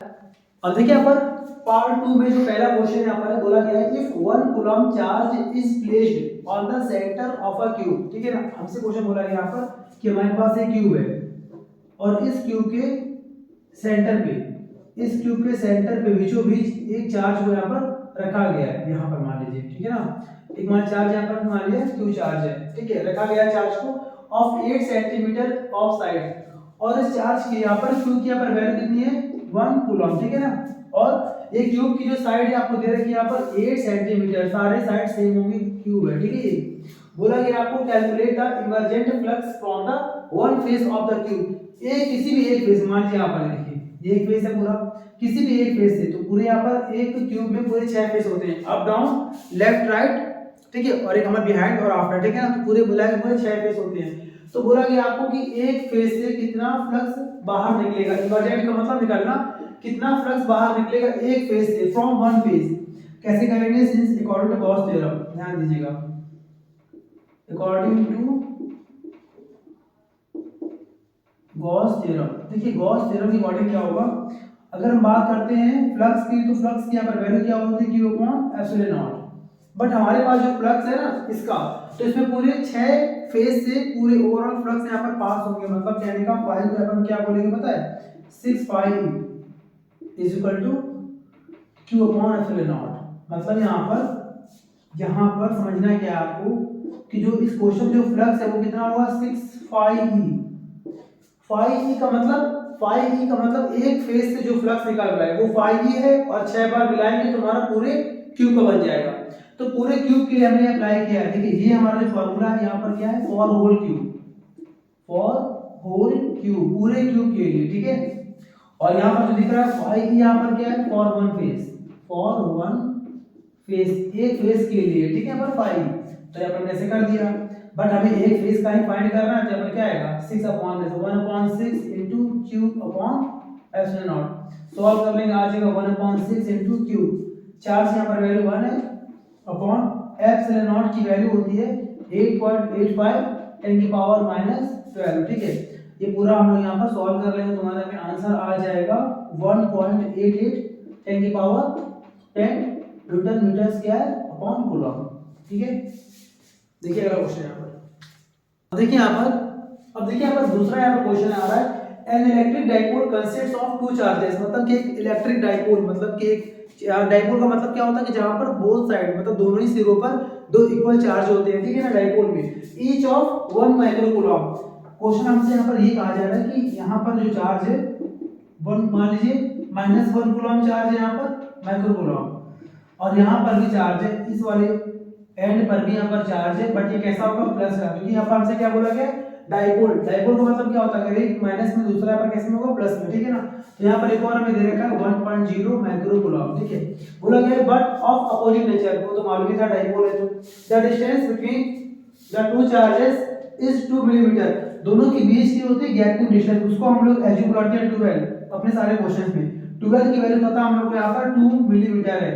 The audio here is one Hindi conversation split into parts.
अब देखिए यहाँ पर पार्ट 2 में जो पहला क्वेश्चन यहाँ पर बोला गया है if 1 coulomb charge is placed on the centre of a cube, ठीक है ना। हमसे क्वेश्चन बोला गया यहाँ पर कि हमारे पास एक क्यूब है और इस क्यूब के सेंटर पे, इस क्यूब के सेंटर पे बीचों बीच एक चार्ज को यहाँ पर रखा गया है, यहाँ पर मान लीजिए, ठीक है ना। एक मान चार्ज यहाँ पर मान लिया क्यू चार्ज है, ठीक है, रखा गया चार्ज को ऑफ 8 सेंटीमीटर ऑफ साइड, और इस चार्ज की यहाँ पर क्यू की यहाँ पर वैल्यू कितनी है 1 कूलम, ठीक है ना। और एक क्यूब की जो साइड है आपको दे रखी है यहाँ पर 8 सेंटीमीटर, सारे साइड सेम होंगे, क्यूब है, ठीक है। बोला गया आपको calculate the emergent flux from the one face of the cube, एक किसी भी एक फेस, मान लीजिए यहाँ पर देखिए ये एक फेस है पूरा, किसी भी एक फेस से, तो पूरे यहाँ पर एक क्यूब में पूरे 6 फेस होते हैं, अप डाउन लेफ्ट राइट, ठीक है, और एक हमारा बिहाइंड और आफ्टर, ठीक है ना। तो पूरे बुला के पूरे 6 फेस होते हैं। तो बोला गया आपको कि एक फेस से कितना फ्लक्स बाहर निकलेगा, इमर्जेंट का मतलब निकालना कितना फ्लक्स बाहर निकलेगा एक फेस से, फ्रॉम वन फेस। कैसे करेंगे, since according to Gauss theorem, ध्यान दीजिएगा, अकॉर्डिंग टू गॉस थ्योरम। देखिए गॉस थ्योरम के अकॉर्डिंग क्या होगा, अगर हम बात करते हैं फ्लक्स की, तो फ्लक्स की यहाँ पर वैल्यू क्या होती है q upon epsilon not. But हमारे पास जो फ्लक्स है ना इसका, तो इसमें पूरे 6 फेज से पूरे ओवरऑल फ्लक्स यहाँ पर पास होंगे, मतलब कहने का फाइव को अपन क्या बोलेंगे पता है, 6 pi is equal to q upon epsilon naught. मतलब यहाँ पर समझना है क्या आपको कि जो इस क्वेश्चन जो फ्लक्स है वो कितना होगा 6 पाई फाई का मतलब एक फेज से जो फ्लक्स निकल रहा है वो फाई है, और 6 बार मिलाएंगे तो हमारा पूरे क्यूब का बन जाएगा। तो पूरे क्यूब के लिए हमने अप्लाई किया है, देखिए ये हमारा जो फार्मूला है यहाँ पर क्या है, फॉर होल क्यूब, पूरे क्यूब के लिए, ठीक है। और यहाँ पर जो दिख रहा है फाई यहाँ पर क्या है, फॉर वन फेज, एक फेज के लिए, ठीक है, यहाँ पर फाई। तो यहाँ पर कैसे कर दिया, बट हमें एक फेज का ही फाइंड करना है, तो यहाँ पर क्या आएगा 6 upon 1/6 into q upon epsilon not. Solve कर लेंगे, आ जाएगा 1/6 इनटू q, चार्ज यहाँ पर वैल्यू 1 है, अपॉन एप्सिलॉन नॉट की वैल्यू होती है 8.85 10 की पावर -12, ठीक है। ये पूरा हम लोग यहाँ पर सॉल्व कर लेंगे, तुम्हारे में आंसर आ जाएगा 1.88 10 की power 10 newton metre square upon coulomb, ठीक है। देखिए अगला क्वेश्चन यहाँ पर, अब देखिए यहाँ पर दूसरा यहाँ पर क्वेश्चन आ रहा है, an electric dipole consists of two charges, मतलब कि एक इलेक्ट्रिक डाइपोल, मतलब कि एक डाइपोल का मतलब क्या होता है कि जहां पर बोथ साइड मतलब दोनों ही सिरों पर दो इक्वल चार्ज होते हैं, ठीक है ना, डाइपोल में, each of 1 micro coulomb. Question हमसे यहाँ पर ये कहा जा रहा है कि यहाँ पर जो चार्ज है 1, मान लीजिए -1 कूलम चार्ज है यहाँ पर माइक्रो कूलम, और यहाँ पर भी चार्ज है, इस वाले एंड पर भी यहाँ पर चार्ज है, बट ये कैसा होगा प्लस का, क्योंकि यहाँ पर हमसे क्या बोला गया डाइपोल का मतलब क्या होता है, अगर एक माइनस में दूसरा यहाँ पर कैसे में होगा प्लस में, ठीक है ना। तो यहाँ पर एक और हमें दे रखा है 1.0 माइक्रो कूलम, ठीक है। बोला गया बट ऑफ अपोजिट नेचर, वो तो मालूम ही था डाइपोल है, तो the distance between the two charges is 2 millimetre, दोनों के बीच की होती है गैप की डिस्टेंस, उसको हम लोग एज्यूम करते हैं 12 अपने सारे क्वेश्चंस में। 12 की वैल्यू पता हम लोग को यहाँ पर 2 मिलीमीटर है,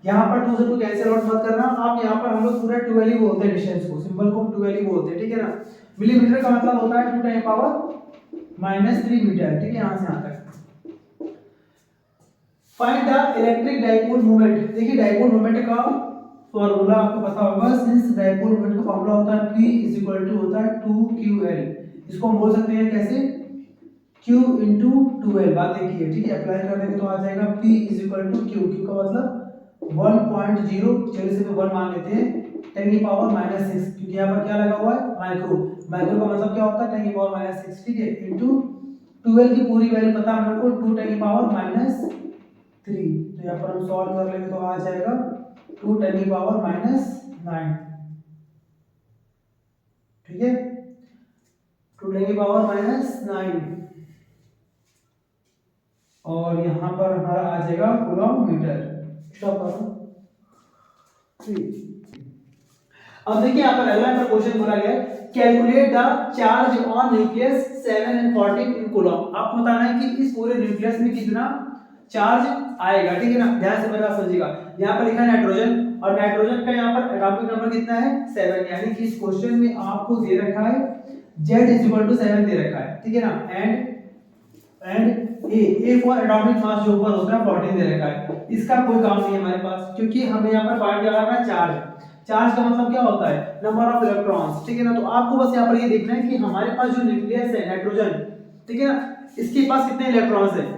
यहाँ पर 2 से 2 कैंसिल आउट मत करना आप, यहाँ पर हम लोग पूरा 12 ही बोलते हैं डिस्टेंस को, सिंबल को 12 ही बोलते हैं, ठीक है ना। मिलीमीटर का मतलब होता है 2 10 पावर -3 मीटर, ठीक है, यहाँ से यहाँ तक। Find the electric dipole moment, देखिए डाइपोल मोमेंट का फॉर्मूला आपको पता होगा, सिंस डाइपोल मोमेंट का फॉर्मूला होता है P होता है 2ql, इसको हम बोल सकते हैं कैसे, q * 12, बात देखिए, ठीक है, अप्लाई कर देंगे तो आ जाएगा P = q, का मतलब 1.0, चलिए से 1 मान लेते हैं 10 की पावर -6, क्योंकि यहाँ पर क्या लगा हुआ है माइक्रो का मतलब क्या होता है 10 की पावर -6, ठीक है, इनटू 12 की पूरी वैल्यू पता हम लोग को 2 10 की पावर -3, तो यहाँ पर हम सॉल्व कर लेंगे तो आ जाएगा 2 10 की पावर -9, ठीक है, 2 10 की पावर -9, और यहाँ पर हमारा आ जाएगा कूलम मीटर। स्टॉप करो। अब देखिए यहाँ पर अगला क्वेश्चन बोला गया है calculate the charge on nucleus 7 and 14 in coulomb. आपको बताना है कि इस पूरे न्यूक्लियस में कितना चार्ज आएगा, ठीक है ना। ध्यान से मेरा समझिएगा, यहाँ पर लिखा है नाइट्रोजन, और नाइट्रोजन का यहाँ पर एटॉमिक नंबर कितना है 7, यानी कि इस क्वेश्चन में आपको दे रखा है Z = 7 दे रखा है, ठीक है ना, and A for atomic mass जो ऊपर होता है 14 दे रखा है, इसका कोई काम नहीं है हमारे पास, क्योंकि हमें यहाँ पर फाइंड क्या करना है चार्ज। चार्ज का मतलब क्या होता है, नंबर ऑफ इलेक्ट्रॉन्स, ठीक है ना। तो आपको बस यहाँ पर ये देखना है कि हमारे पास जो न्यूक्लियस है नाइट्रोजन, ठीक है ना, इसके पास कितने इलेक्ट्रॉन्स हैं।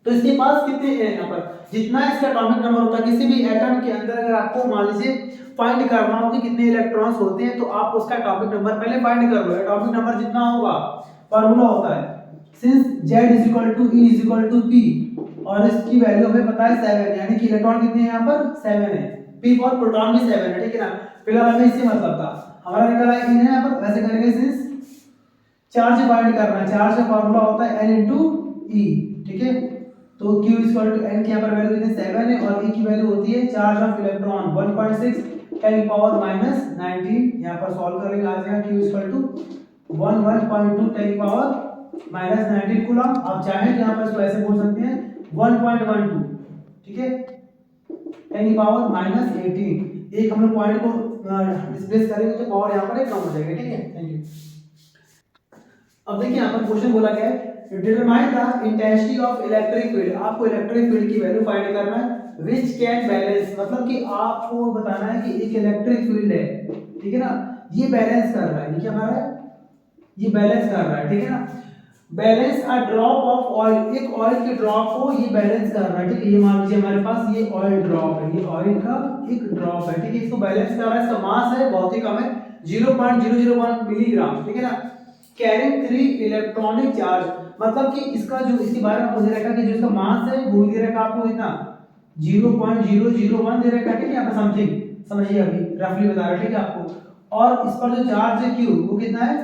तो इसके पास कितने हैं, यहाँ पर जितना इसका एटॉमिक नंबर होता है किसी भी एटम के अंदर, अगर आपको मान लीजिए फाइंड करना हो कि कितने इलेक्ट्रॉन्स होते हैं, तो आप उसका एटॉमिक नंबर पहले फाइंड कर लो। एटॉमिक नंबर जितना होगा, फार्मूला होता है सिंस Z = E = P, और इसकी वैल्यू हमें पता है 7, यानी कि इलेक्ट्रॉन कितने हैं यहाँ पर 7 है। P फॉर प्रोटॉन भी 7 है, ठीक है ना। फिलहाल हमें इससे मतलब था, हमारा निकला है इन है यहाँ पर। वैसे करेंगे सिंस चार्ज फाइंड करना है, चार्ज का फार्मूला होता है N × E, ठीक है। तो Q = N की यहाँ पर वैल्यू कितनी 7 है, और E की वैल्यू होती है चार्ज ऑफ इलेक्ट्रॉन 1.6 10⁻⁻19। यहाँ पर सॉल्व करेंगे, आ जाएगा Q = 11.2 10⁻⁻19 कूलम। आप चाहें तो यहाँ पर इसको ऐसे बोल सकते हैं 1.12, ठीक है, 10⁻⁻18। एक हम लोग पॉइंट को डिस्प्लेस करेंगे तो पावर यहाँ पर एक कम हो जाएगा, ठीक है। Thank you. अब देखिए यहाँ पर क्वेश्चन बोला गया है determine the intensity of electric field. आपको इलेक्ट्रिक फील्ड की वैल्यू फाइंड करना है व्हिच कैन बैलेंस, मतलब कि आपको बताना है कि एक इलेक्ट्रिक फील्ड है, ठीक है ना, ये बैलेंस कर रहा है, ये क्या हमारा है, ये बैलेंस कर रहा है, ठीक है ना। Balance a drop of oil, एक ऑयल के ड्रॉप को ये बैलेंस कर रहा है, ठीक है। ये मान लीजिए हमारे पास ये ऑयल ड्रॉप है, ये ऑयल का एक ड्रॉप है, ठीक है। इसको बैलेंस कर रहा है, इसका मास है बहुत ही कम है 0.001 मिलीग्राम, ठीक है ना। कैरिंग 3 इलेक्ट्रॉनिक चार्ज, मतलब कि इसका जो इसके बारे में मुझे रखा कि जो इसका मास है वो दे रखा आपको इतना 0.001 दे रखा है, ठीक है। यहाँ पर समथिंग समझिए, अभी रफली बता रहा है, ठीक है आपको। और इस पर जो चार्ज है Q वो कितना है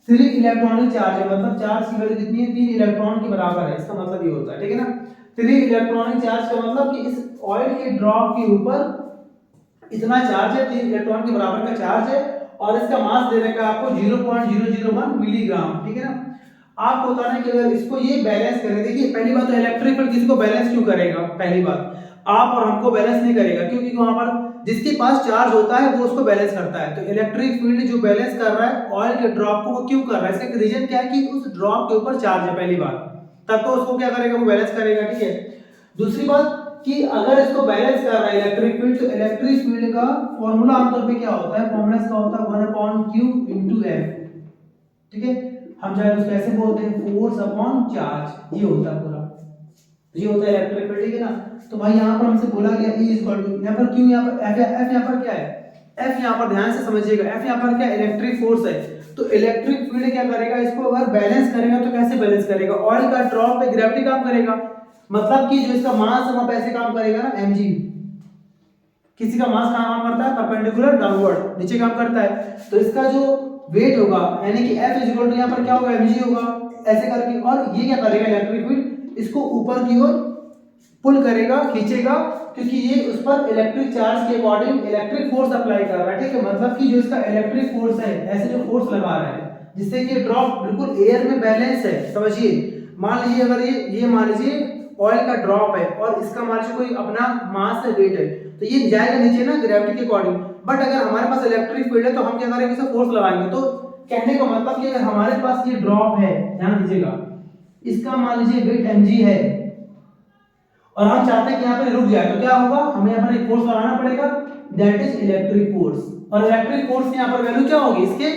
3 इलेक्ट्रॉनिक चार्ज है, मतलब चार्ज की वैल्यू कितनी है 3 इलेक्ट्रॉन के बराबर है, इसका मतलब ये होता है, ठीक है ना। 3 इलेक्ट्रॉनिक चार्ज का मतलब कि इस ऑयल के ड्रॉप के ऊपर इतना चार्ज है, 3 इलेक्ट्रॉन के बराबर का चार्ज है, और इसका मास दे रखा है आपको 0.001 मिलीग्राम, ठीक है ना। आपको बताना है कि अगर इसको ये बैलेंस करें, देखिए पहली बात तो इलेक्ट्रिक फील्ड किसी को बैलेंस क्यों करेगा, पहली बात आप और हमको बैलेंस नहीं करेगा, क्योंकि वहां पर जिसके पास चार्ज होता है वो उसको बैलेंस करता है। तो इलेक्ट्रिक फील्ड जो बैलेंस कर रहा है ऑयल के ड्रॉप को, वो क्यों कर रहा है, इसका रीजन क्या है कि उस ड्रॉप के ऊपर चार्ज है, पहली बात, तब तो उसको क्या करेगा, वो बैलेंस करेगा, ठीक है। दूसरी बात कि अगर इसको बैलेंस कर रहा है इलेक्ट्रिक फील्ड, तो इलेक्ट्रिक फील्ड का फॉर्मूला आमतौर पे क्या होता है, फॉर्मूला इसका होता है 1/q × F, ठीक है। हम चाहे तो कैसे बोलते हैं फोर्स अपॉन चार्ज, ये होता है पूरा, ये होता है इलेक्ट्रिक फील्ड, ठीक है ना। तो भाई यहाँ पर हमसे बोला गया E = यहाँ पर Q, यहाँ पर F, यहाँ पर क्या है F, यहाँ पर ध्यान से समझिएगा, F यहाँ पर क्या इलेक्ट्रिक फोर्स है। तो इलेक्ट्रिक फील्ड क्या करेगा, इसको अगर बैलेंस करेगा तो कैसे बैलेंस करेगा, ऑयल का ड्रॉप पे ग्रेविटी काम करेगा, मतलब कि जो इसका मास है वहां पे ऐसे काम करेगा ना mg, किसी का मास कहां काम करता है परपेंडिकुलर डाउनवर्ड, नीचे काम करता है, तो इसका जो वेट होगा यानी कि F = यहाँ पर क्या होगा mg होगा, ऐसे करके। और ये क्या करेगा इलेक्ट्रिक फील्ड, इसको ऊपर की ओर पुल करेगा, खींचेगा, क्योंकि ये उस पर इलेक्ट्रिक चार्ज के अकॉर्डिंग इलेक्ट्रिक फोर्स अप्लाई कर रहा है, ठीक है। मतलब कि जो इसका इलेक्ट्रिक फोर्स है, ऐसे जो फोर्स लगा रहा है जिससे कि ड्रॉप बिल्कुल एयर में बैलेंस है, समझिए। मान लीजिए अगर ये मान लीजिए ऑयल का ड्रॉप है और इसका मान लीजिए कोई अपना मास है, वेट है, तो ये जाएगा नीचे ना ग्रेविटी के अकॉर्डिंग। बट अगर हमारे पास इलेक्ट्रिक फील्ड है तो हम क्या करेंगे, इसे फोर्स लगाएंगे। तो कहने का मतलब कि अगर हमारे पास ये ड्रॉप है, ध्यान दीजिएगा, इसका मान लीजिए वेट mg है और हम चाहते हैं कि यहाँ पे रुक जाए, तो क्या होगा, हमें यहाँ पर एक फोर्स लगाना पड़ेगा, दैट इज इलेक्ट्रिक फोर्स। और इलेक्ट्रिक फोर्स की यहाँ पर वैल्यू क्या होगी, इसके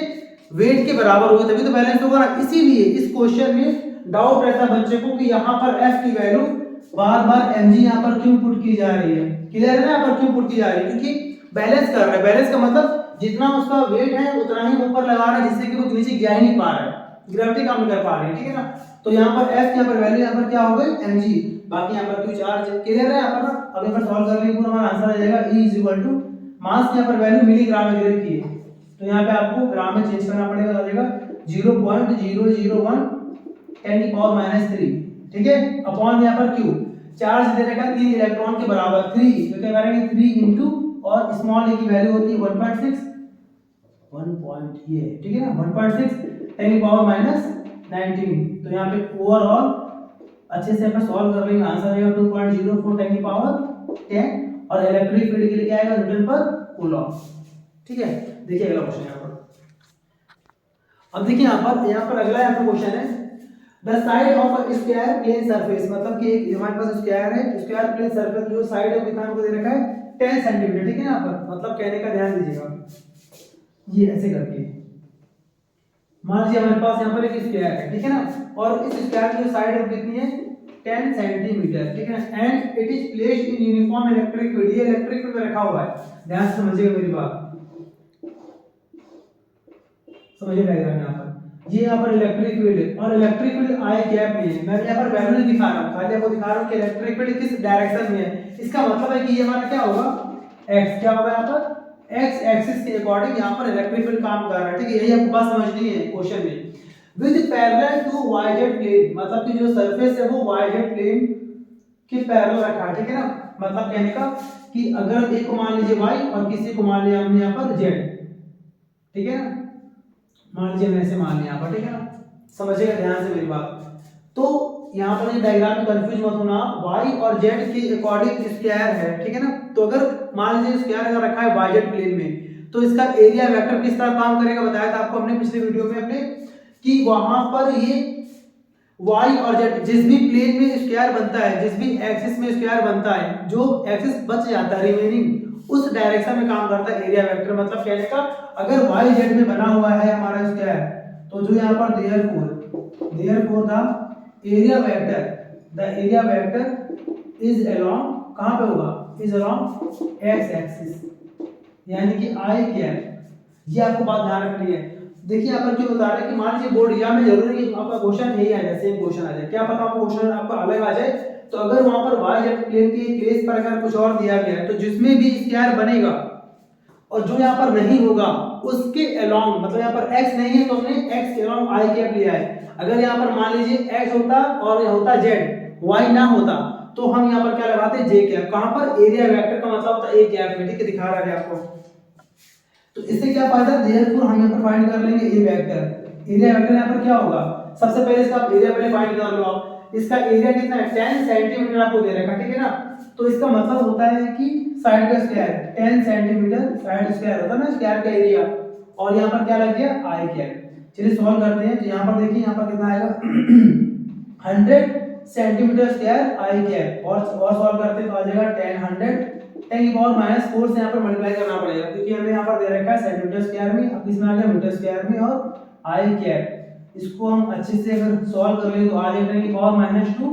वेट के बराबर होगी, तभी तो बैलेंस होगा ना। इसीलिए इस क्वेश्चन में डाउट रहता है बच्चे को कि यहाँ पर F की वैल्यू बार बार mg यहाँ पर क्यों पुट की जा रही है, क्लियर है ना, यहाँ पर क्यों पुट की जा रही है, क्योंकि बैलेंस कर रहा है। बैलेंस का मतलब जितना उसका वेट है उतना ही ऊपर लगा रहा है, जिससे कि वो नीचे जा ही नहीं पा रहा है, ग्रेविटी काम नहीं कर पा रही है, ठीक है ना। तो यहाँ पर F यहाँ पर वैल्यू यहाँ पर क्या हो गई mg, बाकी यहाँ पर Q चार्ज है, क्लियर है यहाँ पर ना। अब यहाँ पर सॉल्व कर लेंगे, पूरा हमारा आंसर आ जाएगा E = मास की यहाँ पर वैल्यू मिलीग्राम में दे रखी है, तो यहाँ पे आपको ग्राम में चेंज करना पड़ेगा, आ जाएगा 0.001 10⁻³ ठीक है, अपॉन यहाँ पर Q चार्ज दे रखा 3 इलेक्ट्रॉन के बराबर 3, तो क्या करेंगे 3 इंटू और स्मॉल ए की वैल्यू होती है 1.6 ये, ठीक है ना, 1.6 10⁻⁻19। तो यहाँ पे ओवरऑल अच्छे से अपन सॉल्व कर लेंगे, आंसर आएगा 2.04 10⁻10 और इलेक्ट्रिक फील्ड के लिए क्या आएगा न्यूटन पर कूलम, ठीक है। देखिए अगला क्वेश्चन यहाँ पर, अब देखिए यहाँ पर अगला यहाँ पर क्वेश्चन है the side of a square plane surface, मतलब कि एक हमारे पास स्क्वायर है, स्क्वायर प्लेन सरफेस जो साइड है कितना हमको दे रखा है 10 सेंटीमीटर, ठीक है यहाँ पर, मतलब कहने का ध्यान दीजिएगा, ये ऐसे करके मान लीजिए हमारे पास यहाँ पर एक स्क्वायर है, ठीक है ना, और इस स्क्वायर की जो साइड है कितनी है 10 सेंटीमीटर, ठीक है ना, and it is placed in uniform electric field, ये इलेक्ट्रिक फील्ड में रखा हुआ है, ध्यान से समझिएगा मेरी बात, समझिए डायग्राम यहाँ पर, ये यहाँ पर इलेक्ट्रिक फील्ड है और इलेक्ट्रिक फील्ड आई कैप में है, मैं यहाँ पर वैल्यू नहीं दिखा रहा हूँ, खाली आपको दिखा रहा हूँ कि इलेक्ट्रिक फील्ड किस डायरेक्शन में है, इसका मतलब है कि ये हमारा क्या होगा x, क्या होगा यहाँ पर x एक्सिस के अकॉर्डिंग यहाँ पर इलेक्ट्रिक फील्ड काम कर रहा है, ठीक है, यही आपको बात समझनी है क्वेश्चन में, with parallel to yz plane, मतलब कि जो सरफेस है वो yz प्लेन के पैरेलल रखा है, ठीक है ना, मतलब कहने का कि अगर एक को मान लीजिए y और किसी को मान लिया हमने यहाँ पर z, ठीक है ना, मान लीजिए मैं ऐसे मान लिया यहाँ पर, ठीक है ना, समझिएगा ध्यान से मेरी बात, तो यहाँ पर ये डायग्राम में कंफ्यूज मत होना, y और z के अकॉर्डिंग स्क्वायर है, ठीक है ना, तो अगर मान लीजिए स्क्वायर अगर रखा है yz प्लेन में, तो इसका एरिया वेक्टर किस तरह काम करेगा बताया था आपको हमने पिछले वीडियो में अपने, कि वहां पर ये y और z जिस भी प्लेन में स्क्वायर बनता है, जिस भी एक्सिस में स्क्वायर बनता है, जो एक्सिस बच जाता है रिमेनिंग उस डायरेक्शन में काम करता है एरिया वेक्टर, मतलब कहने का अगर y z में बना हुआ है हमारा स्क्वायर, तो जो यहाँ पर therefore the area vector is along, कहां पे होगा, इज अलोंग x एक्सिस, यानी कि i कैप, ये आपको बात ध्यान रखनी है। देखिए यहाँ पर क्यों बता रहे हैं कि मान लीजिए बोर्ड या में जरूरी है आपका क्वेश्चन यही आ जाए, सेम क्वेश्चन आ जाए, क्या पता आपको क्वेश्चन आपका अलग आ जाए, तो अगर वहां पर y प्लेन के केस पर अगर कुछ और दिया गया है, तो जिसमें भी स्क्वायर बनेगा और जो यहाँ पर नहीं होगा उसके अलोंग, मतलब यहाँ पर x नहीं है तो हमने x के अलोंग i कैप लिया है, अगर यहाँ पर मान लीजिए x होता और यह होता z, y ना होता तो हम यहाँ पर क्या लगाते j कैप, कहां पर एरिया वेक्टर का मतलब होता है a कैप में, ठीक है, दिखा रहा है आपको, तो इससे क्या फायदा, देयरफॉर हम यहाँ पर फाइंड कर लेंगे ए वेक्टर, एरिया वेक्टर यहाँ पर क्या होगा, सबसे पहले इसका आप एरिया पहले फाइंड कर लो, आप इसका एरिया कितना है 10 सेंटीमीटर आपको दे रखा, ठीक है ना, तो इसका मतलब होता है कि साइड का स्क्वायर 10 सेंटीमीटर साइड स्क्वायर होता है ना स्क्वायर का एरिया, और यहाँ पर क्या लग गया आई कैप, चलिए सॉल्व करते हैं, तो यहाँ पर देखिए यहाँ पर कितना आएगा 100 सेंटीमीटर स्क्वायर आई कैप, और सॉल्व करते हैं तो आ जाएगा 10 की पावर -4 से यहाँ पर मल्टीप्लाई करना पड़ेगा, क्योंकि हमें यहाँ पर दे रखा है सेंटीमीटर स्क्वायर में, अब इसमें आ गया मीटर स्क्वायर में और आई कैप, इसको हम अच्छे से अगर सॉल्व कर ले तो आ जाएगा 10 की पावर -2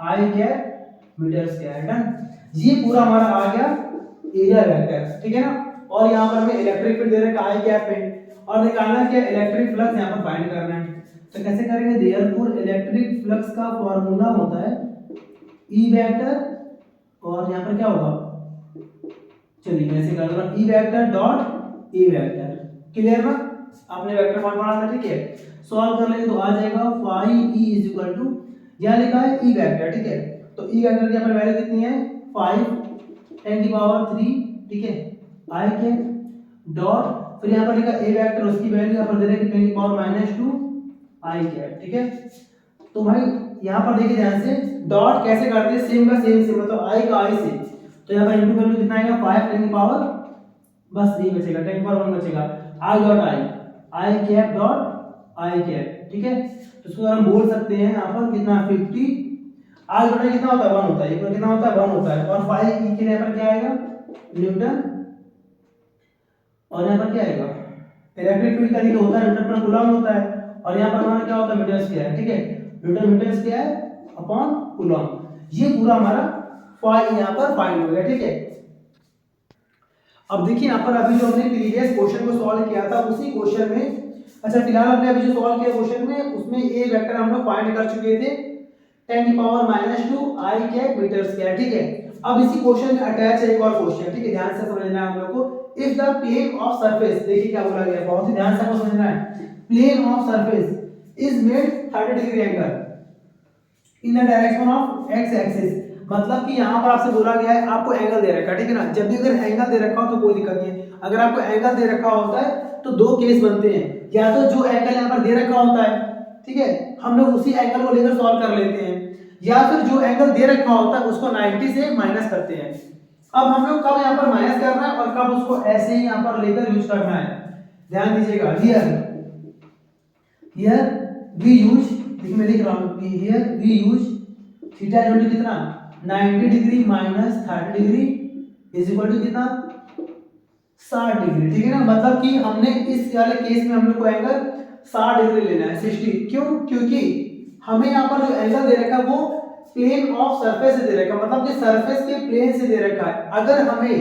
आई कैप मीटर स्क्वायर, डन, ये पूरा हमारा आ गया एरिया वेक्टर, ठीक है ना, और यहाँ पर हमें इलेक्ट्रिक फील्ड दे रखा है आई कैप में, और निकालना क्या इलेक्ट्रिक फ्लक्स यहाँ पर फाइंड करना है, तो कैसे करेंगे, देयरफॉर इलेक्ट्रिक फ्लक्स का फार्मूला होता है ई वेक्टर, और यहाँ पर क्या होगा, चलिए मैं ऐसे कर रहा हूं ई vector dot A vector, clear ना, आपने वेक्टर फॉर्म पढ़ा था, ठीक है, सॉल्व कर लेंगे तो आ जाएगा phi e is equal to, यहां लिखा है ई वेक्टर, ठीक है, तो ई वेक्टर की यहाँ पर वैल्यू कितनी है 5 10 की पावर 3, ठीक है, आई के डॉट, फिर यहाँ पर लिखा ए वेक्टर, उसकी वैल्यू यहाँ पर दे रहे हैं 10 की पावर -2 आई कैप, ठीक है, तो भाई यहाँ पर देखिए ध्यान से डॉट कैसे करते हैं, सेम का सेम से, मतलब आई का आई से, तो यहाँ पर इनटू वैल्यू कितना आएगा 5 10 की पावर, बस यही बचेगा 10 की पावर 1 बचेगा, I dot I cap dot I cap, ठीक है, तो इसको हम बोल सकते हैं यहाँ पर कितना 50, आई डॉट आई कितना होता है 1 होता है, ये कितना होता है 1 होता है, और 5 ई के यहाँ पर क्या आएगा न्यूटन, और यहाँ पर क्या आएगा इलेक्ट्रिक फील्ड का होता है न्यूटन पर कूलम होता है, और यहाँ पर हमारा क्या होता है मीटर स्क्वायर, ठीक है, newton metre square upon coulomb, ये पूरा हमारा फाइंड यहाँ पर फाइंड हो गया, ठीक है। अब देखिए यहाँ पर अभी जो हमने प्रीवियस क्वेश्चन को सॉल्व किया था उसी क्वेश्चन में, अच्छा फिलहाल हमने अभी जो सॉल्व किया क्वेश्चन में उसमें ए वेक्टर हम लोग फाइंड कर चुके थे 10 की पावर -2 आई कैप मीटर स्क्वायर, ठीक है। अब इसी क्वेश्चन में अटैच है एक और क्वेश्चन, ठीक है, ध्यान से समझना है हम लोग को, if the plane of surface, देखिए क्या बोला गया, बहुत ही ध्यान से आपको समझना है, plane of surface is made 30 degree angle in the direction of x axis, मतलब कि यहाँ पर आपसे बोला गया है आपको एंगल दे रखा है, ठीक है ना, जब भी अगर एंगल दे रखा हो तो कोई दिक्कत नहीं है, अगर आपको एंगल दे रखा होता है तो दो केस बनते हैं, या तो जो एंगल यहाँ पर दे रखा होता है, ठीक है, हम लोग उसी एंगल को लेकर सॉल्व कर लेते हैं, या फिर जो एंगल दे रखा होता है उसको 90 से माइनस करते हैं। अब हम लोग कब यहाँ पर माइनस करना है और कब उसको ऐसे ही यहाँ पर लेकर यूज करना है, ध्यान दीजिएगा, हियर वी यूज देखिए मैं लिख रहा हूँ कि here we use theta equal to कितना 90 degree minus 30 degree is equal to कितना 60 डिग्री, ठीक है ना। मतलब कि हमने इस वाले केस में हम लोग को एंगल 60 डिग्री लेना है 60, क्यों? क्योंकि हमें यहाँ पर जो एंगल दे रखा है वो प्लेन ऑफ सरफेस से दे रखा है, मतलब कि सरफेस के प्लेन से दे रखा है। अगर हमें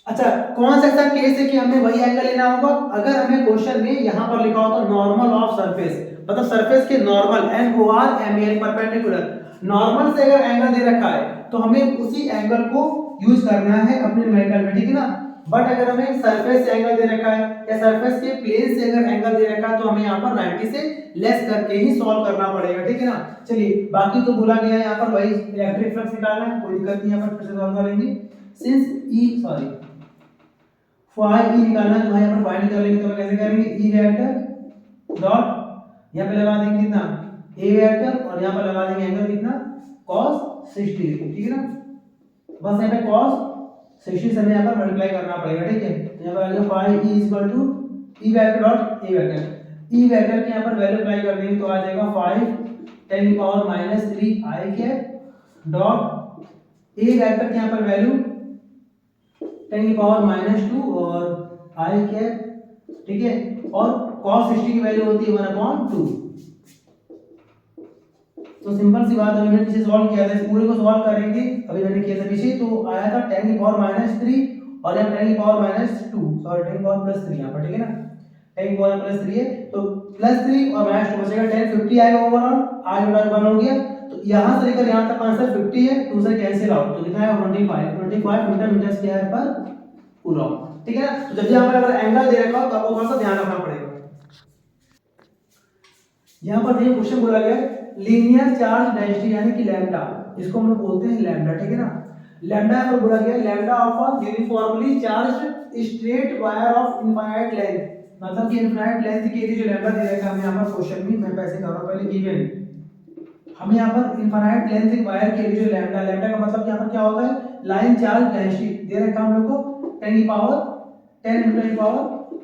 अच्छा कौन सा ऐसा केस है कि हमें वही एंगल लेना होगा? अगर हमें क्वेश्चन में यहाँ पर लिखा हो तो नॉर्मल ऑफ सरफेस, मतलब सरफेस के normal NOR MEL perpendicular normal से अगर एंगल दे रखा है तो हमें उसी एंगल को यूज करना है अपने न्यूमेरिकल में, ठीक है ना। बट अगर हमें सरफेस से एंगल दे रखा है या सरफेस के प्लेन से अगर एंगल दे रखा है तो हमें यहाँ पर 90 से लेस करके ही सॉल्व करना पड़ेगा, ठीक है ना। चलिए बाकी तो बोला गया है, यहाँ पर वही इलेक्ट्रिक फ्लक्स निकालना है, कोई दिक्कत नहीं, यहाँ पर फिर से सॉल्व करेंगे। सिंस फाई ई निकालना है तो यहाँ पर फाइंड कर लेंगे, तो कैसे करेंगे? ई वेक्टर डॉट यहाँ पे लगा देंगे कितना ए वेक्टर और यहाँ पर लगा देंगे एंगल कितना cos 60 डिग्री, ठीक है ना। बस यहाँ पे cos 60 से हमें यहाँ पर मल्टीप्लाई करना पड़ेगा, ठीक है। तो यहाँ पर आ गया phi E is equal to E vector dot A vector, E vector के यहाँ पर वैल्यू अप्लाई कर देंगे तो आ जाएगा 5 10 की power -3 I cap dot A vector के यहाँ पर वैल्यू 10 की पावर -2 और आई कैप, ठीक है। और cos 60 की वैल्यू होती है 1/2। तो सिंपल सी बात है, मैंने पीछे सॉल्व किया था, इस पूरे को सॉल्व करेंगे अभी मैंने किया था पीछे, तो आया था 10 की पावर -3 और यहाँ 10 की पावर -2, सॉरी 10 की पावर +3 यहाँ पर, ठीक है ना। 10 की पावर +3 है तो +3 और -2 बचेगा 10, 50 आएगा ओवरऑल, आज बटा 1 हो गया। तो यहाँ से लेकर यहाँ तक आंसर 50 है, 2 से कैंसिल आउट, तो कितना है 25 न्यूटन मीटर स्क्वायर पर कूलम, ठीक है ना। तो जब भी यहाँ पर अगर एंगल दे रखा हो तो आपको थोड़ा सा ध्यान रखना पड़ेगा। यहाँ पर ये क्वेश्चन बोला गया लीनियर चार्ज डेंसिटी यानी कि लैम्डा, इसको हम लोग बोलते हैं लैम्डा, ठीक है ना। लैम्डा पर बोला गया lambda of a uniformly charged straight wire of infinite length, मतलब कि इनफाइनाइट लेंथ के लिए जो लैम्डा दे रखा है हमें यहाँ पर क्वेश्चन में, मैं पैसे कर रहा हूँ पहले गिवन, हमें यहाँ पर इनफाइनाइट लेंथ के वायर के लिए जो लैम्डा, लैम्डा का मतलब यहाँ पर क्या होता है लाइन चार्ज डेंसिटी दे रखा है हम लोग को 10 की पावर 10 × 10 की पावर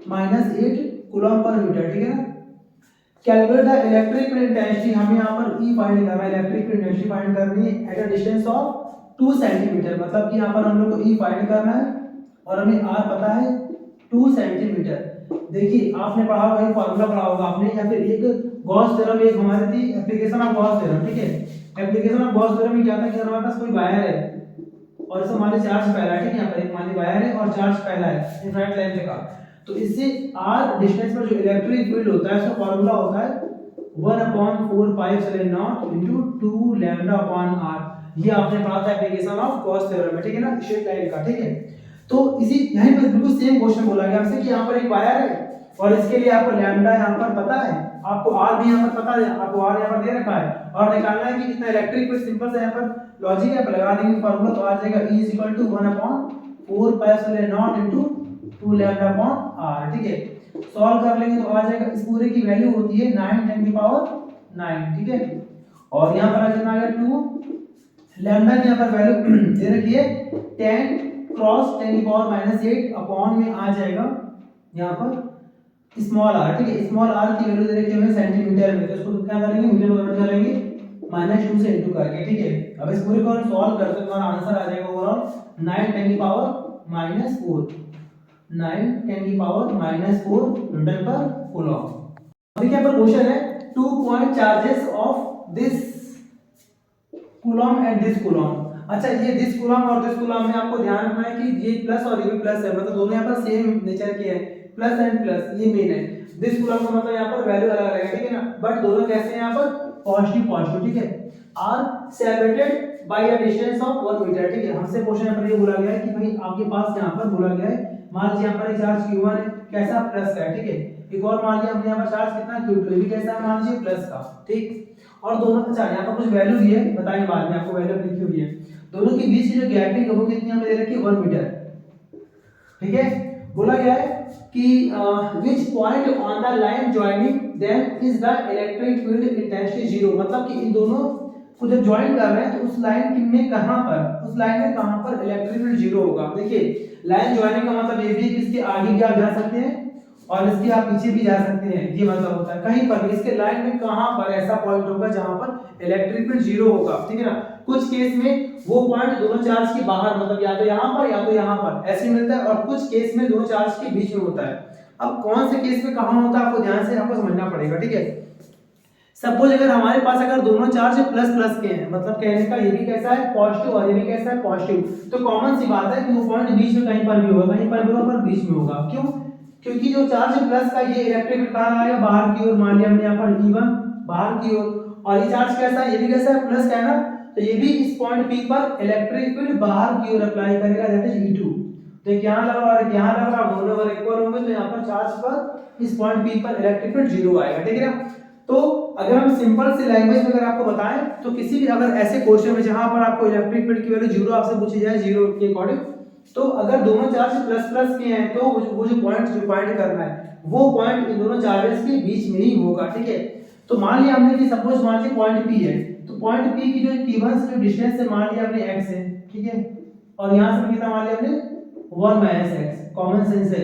-8 कूलम पर मीटर, ठीक है ना। Calculate the electric field intensity, हमें यहाँ पर ई फाइंड करना है, इलेक्ट्रिक फील्ड इंटेंसिटी फाइंड करनी है at a distance of 2 centimetre, मतलब कि यहाँ पर हम लोग को ई फाइंड करना है और हमें आर पता है 2 सेंटीमीटर। देखिए आपने पढ़ा होगा, एक फार्मूला पढ़ा होगा आपने, या फिर एक गॉस थ्योरम, एक हमारी थी एप्लीकेशन ऑफ गॉस थ्योरम, ठीक है। एप्लीकेशन ऑफ गॉस थ्योरम में क्या था कि हमारे पास कोई वायर है और इसे मान लीजिए चार्ज फैला है, ठीक है। यहाँ पर एक मान लीजिए वायर है और चार्ज फैला है इनफाइनाइट लेंथ का, तो इससे r डिस्टेंस पर जो इलेक्ट्रिक फील्ड होता है उसका फार्मूला होता है 1/4πε0 * 2 λ/r। ये आपने पढ़ा था एप्लीकेशन ऑफ गॉस थ्योरम में, ठीक है ना, स्ट्रेट लाइन का, ठीक है। तो इसी यहीं पर बिल्कुल सेम क्वेश्चन बोला गया हमसे कि यहाँ पर एक वायर है और इसके लिए आपको लैम्डा यहाँ पर पता है, आपको r भी यहाँ पर पता है, आपको r यहाँ पर दे रखा है और निकालना है कि कितना इलेक्ट्रिक फील्ड। सिंपल से यहाँ पर लॉजिक है, लगा देंगे फार्मूला तो आ जाएगा E = 1/4πε0 * 2 λ/r, ठीक है। सॉल्व कर लेंगे तो आ जाएगा, इस पूरे की वैल्यू होती है 9 10 की पावर 9, ठीक है। और यहाँ पर कितना आ गया 2 लैम्डा की यहाँ पर वैल्यू दे रखी है 10 क्रॉस 10 की पावर -8 अपॉन में आ जाएगा यहाँ पर स्मॉल r, ठीक है। स्मॉल r की वैल्यू दे रखी है हमें सेंटीमीटर में, तो इसको क्या करेंगे मीटर में कन्वर्ट करेंगे -2 से इंटू करके, ठीक है। अब इस पूरे को सॉल्व करते हैं, हमारा आंसर आ जाएगा ओवरऑल 9 10 की पावर -4, 9 10 की पावर -4 न्यूटन पर कूलम। अभी क्या पर क्वेश्चन है 2 point charges of this coulomb and this coulomb. अच्छा ये दिस कूलम और दिस कूलम में आपको ध्यान रखना है कि ये प्लस और ये भी प्लस है, मतलब दोनों यहाँ पर सेम नेचर के हैं, प्लस एंड प्लस, ये मेन है। दिस कूलम का मतलब यहाँ पर वैल्यू अलग है, ठीक है ना, बट दोनों कैसे हैं यहाँ पर पॉजिटिव पॉजिटिव, ठीक है। Are separated by a distance of 1 metre, ठीक है। हमसे क्वेश्चन पर ये बोला गया है कि भाई आपके पास यहाँ पर बोला गया है, मान लीजिए यहाँ पर एक चार्ज Q1 है, कैसा प्लस का है, ठीक है। एक और मान लीजिए हमने यहाँ पर चार्ज कितना Q2 भी कैसा है, मान लीजिए प्लस का, ठीक। और दोनों अच्छा यहाँ पर कुछ वैल्यू दी है, बताएंगे बाद में आपको वैल्यू लिखी हुई है। दोनों के बीच की जो गैपिंग है वो कितनी हमें दे रखी है 1 मीटर, ठीक है। बोला गया है कि which point on the line joining them is the electric field intensity 0, मतलब कि इन दोनों को जब ज्वाइन कर रहे हैं तो उस लाइन में कहां पर, उस लाइन में कहां पर इलेक्ट्रिक फील्ड 0 होगा। देखिए लाइन ज्वाइनिंग का मतलब ये भी है कि इसके आगे भी आप जा सकते हैं और इसके आप पीछे भी जा सकते हैं, ये मतलब होता है कहीं पर भी इसके लाइन में कहां पर ऐसा पॉइंट होगा जहां पर इलेक्ट्रिक फील्ड जीरो होगा, ठीक है ना। कुछ केस में वो पॉइंट दोनों चार्ज के बाहर, मतलब या तो यहां पर या तो यहां पर ऐसे मिलता है, और कुछ केस में दोनों चार्ज के बीच में होता है। अब कौन से केस में कहां होता है आपको ध्यान से आपको समझना पड़ेगा, ठीक है। सपोज अगर हमारे पास अगर दोनों चार्ज प्लस प्लस के हैं, मतलब कहने का ये भी कैसा है पॉजिटिव और ये भी कैसा है पॉजिटिव, तो कॉमन सी बात है कि वो पॉइंट बीच में कहीं पर भी होगा, कहीं पर भी होगा पर बीच में होगा। क्यों? क्योंकि जो चार्ज प्लस का ये इलेक्ट्रिक फील्ड कहां आएगा बाहर की ओर, मान लिया हमने यहाँ पर E1 बाहर की ओर, और ये चार्ज कैसा है ये भी कैसा है प्लस का है ना, तो ये भी इस पॉइंट P पर इलेक्ट्रिक फील्ड बाहर की ओर अप्लाई करेगा, दैट इज E2। तो यहाँ लग रहा है और यहाँ लग रहा है, दोनों अगर इक्वल होंगे तो यहाँ पर चार्ज पर इस पॉइंट P पर इलेक्ट्रिक फील्ड जीरो आएगा, ठीक है ना। तो अगर हम सिंपल सी लैंग्वेज में अगर आपको बताएं तो किसी भी अगर ऐसे क्वेश्चन में जहां पर आपको इलेक्ट्रिक फील्ड की वैल्यू जीरो आपसे पूछी जाए जीरो के अकॉर्डिंग, तो अगर दोनों चार्ज प्लस प्लस के हैं तो वो जो पॉइंट करना है वो पॉइंट इन दोनों चार्जेस के बीच में ही होगा, ठीक है। तो मान लिया हमने कि सपोज मान लीजिए पॉइंट P है, तो पॉइंट P की जो P1 से जो डिस्टेंस है मान लिया हमने x है, ठीक है, और यहां से कितना मान लिया हमने 1 - x, कॉमन सेंस है,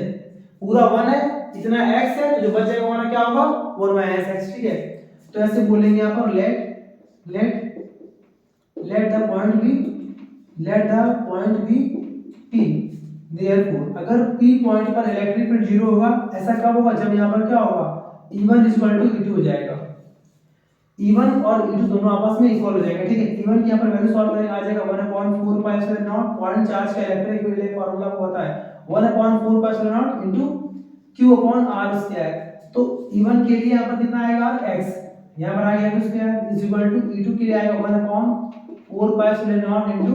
पूरा 1 है, इतना x है, तो जो बच जाएगा हमारा क्या होगा 1 - x, ठीक है। तो ऐसे बोलेंगे यहाँ पर let the point be P, therefore अगर P पॉइंट पर इलेक्ट्रिक फील्ड जीरो होगा, ऐसा कब होगा जब यहाँ पर क्या होगा E1 = E2 हो जाएगा, E1 और E2 दोनों आपस में इक्वल हो जाएगा, ठीक है। E1 की यहाँ पर वैल्यू सॉल्व करेंगे आ जाएगा 1/4πε0, पॉइंट चार्ज का इलेक्ट्रिक फील्ड एक फार्मूला को पता है 1/4πε0 Q/r²। तो E1 के लिए यहाँ पर कितना आएगा x, यहाँ पर आ गया q² E2 के लिए आएगा 1/4πε0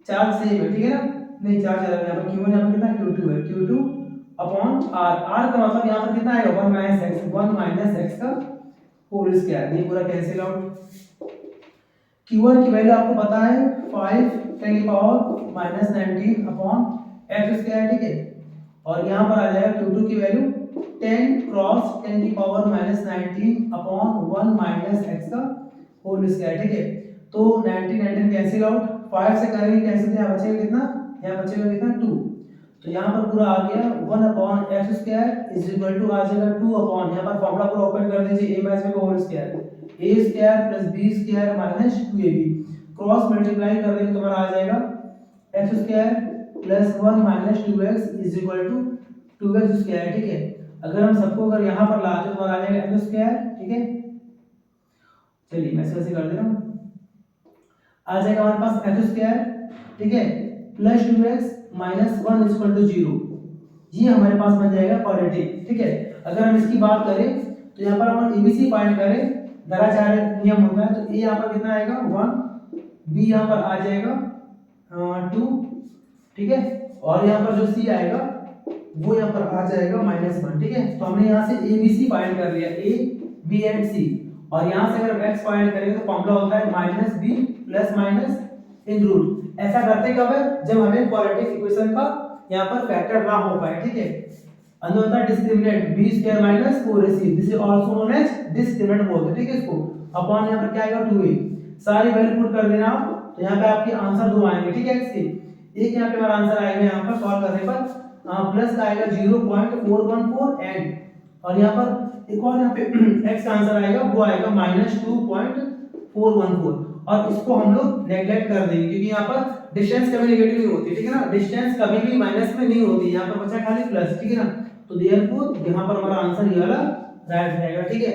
चार्ज सेम है, ठीक है ना, नहीं चार्ज अलग है, यहाँ पर Q1 यहाँ पर कितना Q2 है, Q2/r, r का मतलब यहाँ पर कितना आएगा 1 - x का होल स्क्वायर, ये पूरा कैंसिल आउट। Q1 की वैल्यू आपको पता है 5×10⁻⁹ ठीक है, और यहाँ पर आ जाएगा Q2 की वैल्यू 10×10⁻⁹ (1 - x का होल स्क्वायर), ठीक है। तो 19 कैंसिल आउट, 5 से करेंगे कैंसिल, यहाँ बचेगा कितना, यहाँ बचेगा कितना 2, तो यहाँ पर पूरा आ गया 1/x² = आ जाएगा 2 यहाँ पर फॉर्मूला पूरा ओपन कर दीजिए, a - b का whole square a² + b² - 2ab, cross multiply कर देंगे तो हमारा आ जाएगा x² + 1 - 2x = 2x², ठीक है। अगर हम सबको अगर यहाँ पर लाते तो हमारा आ जाएगा x², ठीक है। चलिए मैं ऐसे कर दे रहा हूँ, आ जाएगा हमारे पास x², ठीक है, + 2x - 1 = 0, ये हमारे पास बन जाएगा क्वाड्रेटिक, ठीक है। अगर हम इसकी बात करें तो यहाँ पर हम ABC फाइंड करें, धराचार्य नियम होता है, तो a यहाँ पर कितना आएगा 1, b यहाँ पर आ जाएगा 2, ठीक है, और यहाँ पर जो c आएगा वो यहाँ पर आ जाएगा -1, ठीक है। तो हमने यहाँ से ABC फाइंड कर लिया, a b एंड c, और यहाँ से अगर x फाइंड करेंगे तो फॉर्मूला होता है -b + इन रूट। ऐसा करते कब है जब हमें क्वाड्रेटिक इक्वेशन का यहाँ पर फैक्टर ना हो पाए, ठीक है। अंदर होता है discriminant b² - 4ac, this is also known as discriminant बोलते हैं, ठीक है। इसको अपॉन यहाँ पर क्या आएगा 2a, सारी वैल्यू पुट कर देना आप, तो यहाँ पे आपके आंसर दो आएंगे, ठीक है। x के एक यहाँ पे हमारा आंसर आएगा यहाँ पर सॉल्व करने पर प्लस का आएगा 0.414 एंड, और यहाँ पर एक और यहाँ पे x का आंसर आएगा वो आएगा -2.414, और इसको हम लोग नेगलेक्ट कर देंगे क्योंकि यहाँ पर डिस्टेंस कभी नेगेटिव नहीं होती, ठीक है ना, डिस्टेंस कभी भी माइनस में नहीं होती, यहाँ पर बचा खाली प्लस, ठीक है ना। तो देयरफॉर यहाँ पर हमारा आंसर ये वाला राइट रहेगा, ठीक है।